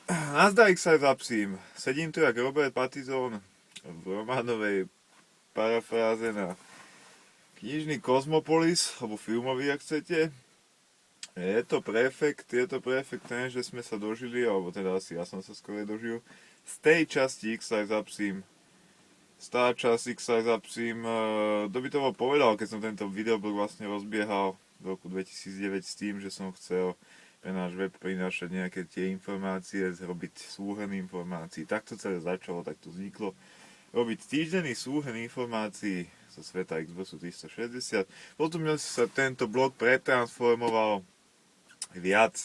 Nazdar sa zapsím. Sedím tu jak Robert Pattinson v románovej parafráze na knižný Cosmopolis, alebo filmový, ak chcete. Je to pre efekt ten, že sme sa dožili, alebo teda asi ja som sa skôr dožil, z tej časti X-Live zapsím. Tá časť X-Live zapsím, kto by to bol povedal, keď som tento videoblog vlastne rozbiehal v roku 2009 s tým, že som chcel pre náš web prinášať nejaké tie informácie, zrobiť súhrn informácií. Tak to celé začalo, tak to vzniklo. Robiť týždenný súhrn informácií zo sveta Xboxu 360. Potom sa tento blog pretransformoval viac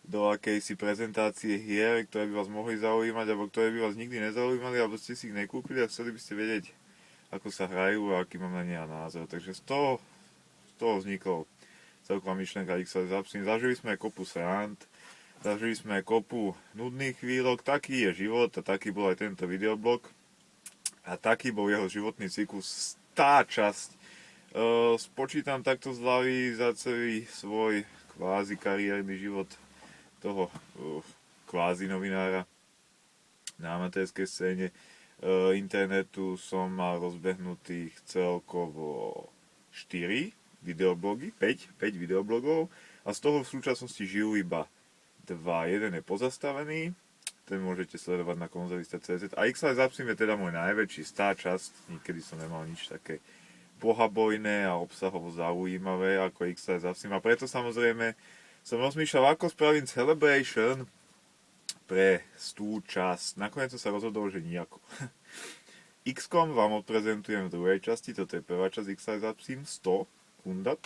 do akejsi prezentácie hier, ktoré by vás mohli zaujímať, alebo ktoré by vás nikdy nezaujímali, alebo ste si ich nekúpili a chceli by ste vedieť, ako sa hrajú a aký mám na ne názor. Takže z toho vznikol celková myšlenka X-Live zapsím. Zažili sme aj kopu srand, zažili sme aj kopu nudných chvíľok, taký je život a taký bol aj tento videoblog a taký bol jeho životný cyklus. Tá časť spočítam takto z hlavy za celý svoj kvázi kariérny život toho kvázi novinára na amatérskej scéne internetu som mal rozbehnutých celkovo 4 videoblogy, 5 videoblogov a z toho v súčasnosti žijú iba 2. Jeden je pozastavený, ten môžete sledovať na konzolista.cz a X-Live zapsím je teda môj najväčší, tá časť, nikedy som nemal nič také bohabojné a obsahovo zaujímavé ako X-Live zapsím a preto samozrejme som rozmýšľal, ako spravím celebration pre tú časť. Nakoniec som sa rozhodol, že nijako. XCOM vám odprezentujem v druhej časti, toto je prvá časť X-Live zapsím, 100 kundat.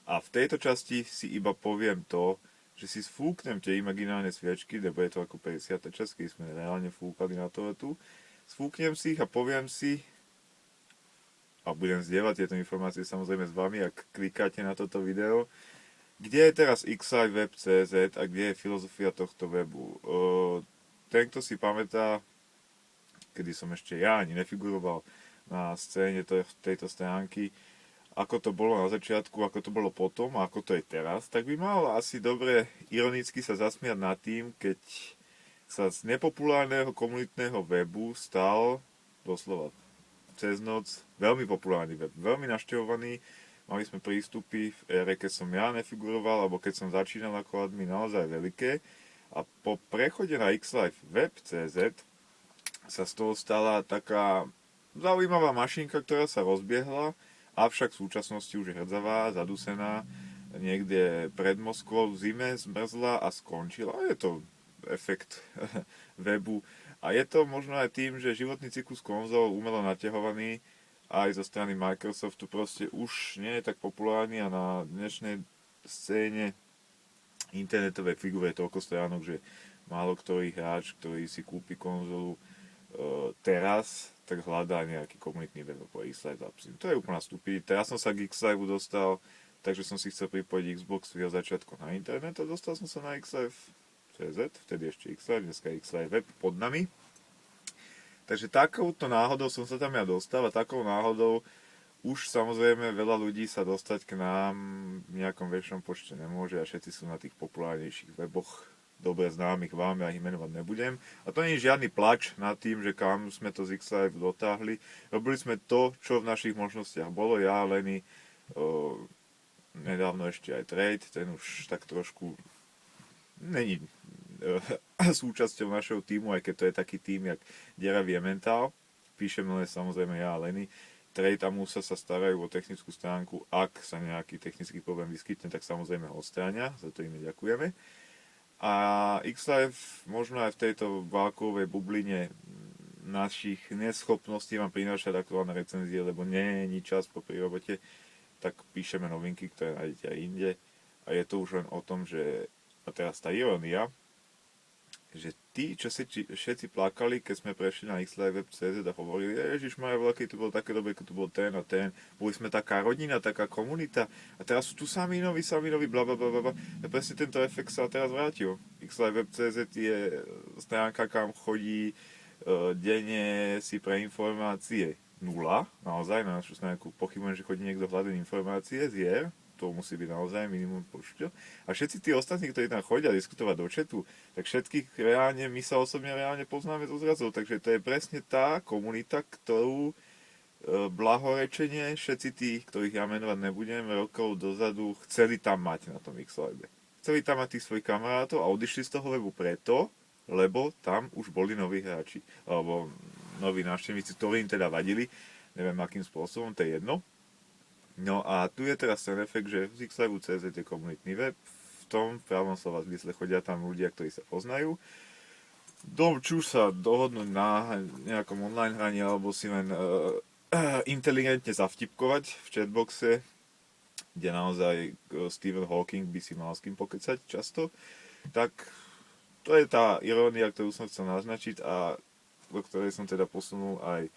A v tejto časti si iba poviem to, že si sfúknem tie imaginárne sviečky, lebo je to ako 50. časť, keď sme reálne fúkali na to tu. Sfúknem si ich a poviem si, a budem zdieľať tieto informácie samozrejme s vami, ak klikáte na toto video, kde je teraz X-Live web.cz a kde je filozofia tohto webu. Ten, kto si pamätá, kedy som ešte ja ani nefiguroval na scéne tejto stránky, ako to bolo na začiatku, ako to bolo potom a ako to je teraz, tak by mal asi dobre ironicky sa zasmiať nad tým, keď sa z nepopulárneho komunitného webu stal doslova cez noc veľmi populárny web, veľmi navštevovaný. Mali sme prístupy v ére, keď som ja nefiguroval, alebo keď som začínal ako admin, naozaj veľké. A po prechode na X-Live web.cz sa z toho stala taká zaujímavá mašinka, ktorá sa rozbiehla, avšak v súčasnosti už je hrdzavá, zadusená, niekde pred Moskvou v zime zmrzla a skončila. Je to efekt webu. A je to možno aj tým, že životný cyklus konzol umelo naťahovaný aj zo strany Microsoftu proste už nie je tak populárny a na dnešnej scéne internetovej figuruje toľko stránok, že málo ktorý hráč, ktorý si kúpi konzolu teraz, tak hľadá nejaký komunitný web po X-Live zapsím. To je úplná stupidita. Ja som sa k X-Live dostal, takže som si chcel pripojiť Xbox v jeho začiatku na internet a dostal som sa na X-Live.cz, vtedy ešte X-Live, dneska X-Live web pod nami. Takže takouto náhodou som sa tam ja dostal a takou náhodou už samozrejme veľa ľudí sa dostať k nám v nejakom väčšom počte nemôže a všetci sú na tých populárnejších weboch dobre známych vám, ja ich menovať nebudem. A to nie je žiadny plač nad tým, že kam sme to z X-Live dotáhli. Robili sme to, čo v našich možnostiach bolo. Ja, Lenny, nedávno ešte aj Trade, ten už tak trošku není súčasťou našeho týmu, aj keď to je taký tým, jak Deravý Emmental. Píšeme len samozrejme ja a Lenny. Trade a Musa sa starajú o technickú stránku. Ak sa nejaký technický problém vyskytne, tak samozrejme ho odstránia. Za to im ďakujeme. A X-Live možno aj v tejto válkovej bubline našich neschopností vám prinášať aktuálne recenzie, lebo nie je nič čas po robote, tak píšeme novinky, ktoré nájdete aj inde. A je to už len o tom, že a teraz tá irónia, že tí, čo všetci plakali, keď sme prešli na xlive.cz a hovorili, Ježišmaja, veľký to bolo také dobre, ako tu bol ten a ten, boli sme taká rodina, taká komunita a teraz sú tu sami noví, bla bla bla bla. A presne tento efekt sa teraz vrátil. xlive.cz je stránka, kam chodí denne si pre informácie nula, naozaj, na našu stránku pochybujem, že chodí niekto hľadať informácie z hier, to musí byť naozaj minimum počtu. A všetci tí ostatní, ktorí tam chodia diskutovať do chatu, tak všetkých reálne, my sa osobne reálne poznáme zo zrazov, takže to je presne tá komunita, ktorú blahorečenie všetci tí, ktorých ja menovať nebudem, rokov dozadu chceli tam mať na tom X-Live. Chceli tam mať tých svojich kamarátov a odišli z toho webu preto, lebo tam už boli noví hráči, alebo noví návštevníci, ktorí im teda vadili, neviem akým spôsobom, to je jedno. No a tu je teraz ten efekt, že v Xlive.cz je komunitný web, v tom pravom slova zmysle chodia tam ľudia, ktorí sa poznajú. Či už sa dohodnúť na nejakom online hraní, alebo si len inteligentne zavtipkovať v chatboxe, kde naozaj Stephen Hawking by si mal s kým pokecať často, tak to je tá irónia, ktorú som chcel naznačiť a do ktorej som teda posunul aj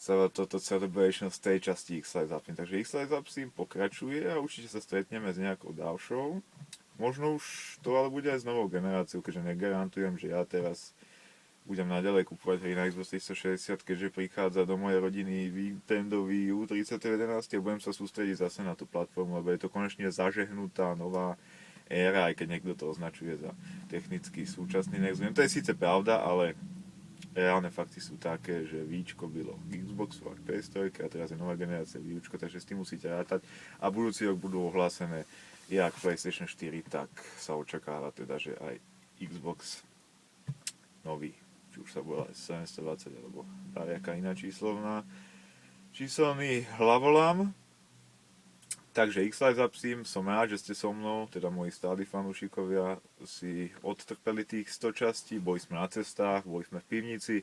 celé toto celebration z tej časti X-Live Zapsim. Takže X-Live Zapsim pokračuje a určite sa stretneme s nejakou ďalšou. Možno už to ale bude aj s novou generáciou, keďže negarantujem, že ja teraz budem naďalej kupovať hry na Xbox 360, keďže prichádza do mojej rodiny Nintendo Wii U 3011 a budem sa sústrediť zase na tú platformu, lebo je to konečne zažehnutá nová éra, aj keď niekto to označuje za technicky súčasný Next Gen. To je síce pravda, ale reálne fakty sú také, že Víčko bylo Xboxu a PS3 a teraz je nová generácia Víčko, takže s tým musíte rátať a budúci rok budú ohlásené jak PlayStation 4, tak sa očakáva teda, že aj Xbox nový, či už sa bude aj 720 alebo nejaká iná číselný hlavolám. Takže X-Live Zapsim, som rád, že ste so mnou, teda moji stáli fanúšikovia, si odtrpeli tých 100 častí, boli sme na cestách, boli sme v pivnici,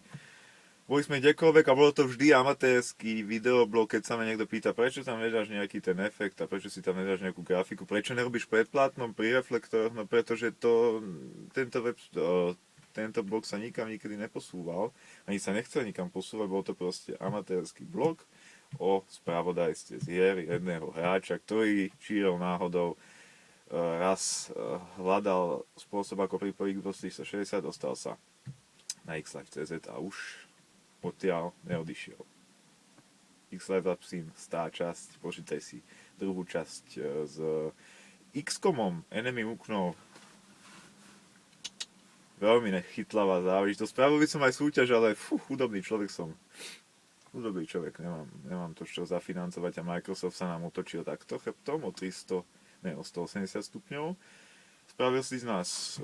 boli sme kdekoľvek a bolo to vždy amatérsky videoblog, keď sa ma niekto pýta, prečo tam nedáš nejaký ten efekt a prečo si tam nedáš nejakú grafiku, prečo nerobíš predplatnom pri reflektoroch, no pretože tento blog sa nikam nikdy neposúval, ani sa nechcel nikam posúvať, bol to proste amatérsky blog o spravodajstve z hier jedného hráča, ktorý čírov náhodou raz hľadal spôsob, ako pripojiť Xbox 360, dostal sa na xlive.cz a už odtiaľ neodišiel. X-Live Zapsim, tá časť, počítaj si druhú časť s X-Comom, Enemy Muknou. Veľmi nechytlavá záležitosť. Spravil by som aj súťaž, ale chudobný človek som. Chudobný človek, nemám to čo zafinancovať a Microsoft sa nám otočil takto chrbtom o 180 stupňov. Spravil si z nás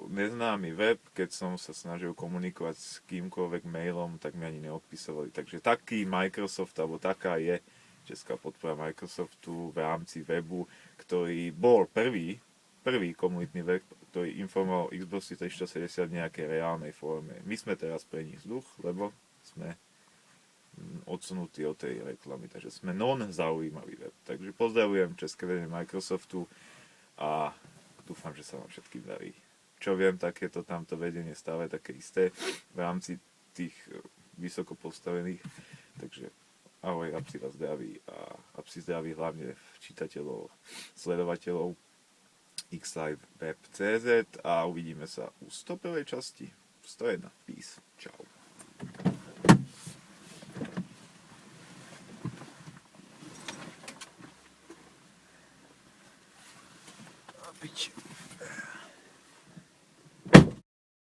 neznámy web, keď som sa snažil komunikovať s kýmkoľvek mailom, tak mi ani neodpisovali. Takže taký Microsoft, alebo taká je česká podpora Microsoftu v rámci webu, ktorý bol prvý komunitný web, ktorý informoval Xbox 360 v nejakej reálnej forme. My sme teraz pre nich vzduch, lebo sme odsunutí od tej reklamy, takže sme non-zaujímavý web. Takže pozdravujem české vedenie Microsoftu a dúfam, že sa vám všetkým darí. Čo viem, tak je to tamto vedenie stále také isté v rámci tých vysoko postavených. Takže ahoj, Apsi vás zdraví a Apsi zdraví hlavne čitateľov, sledovateľov Xlive Web.cz a uvidíme sa u 101. časti. 101. Peace. Čau.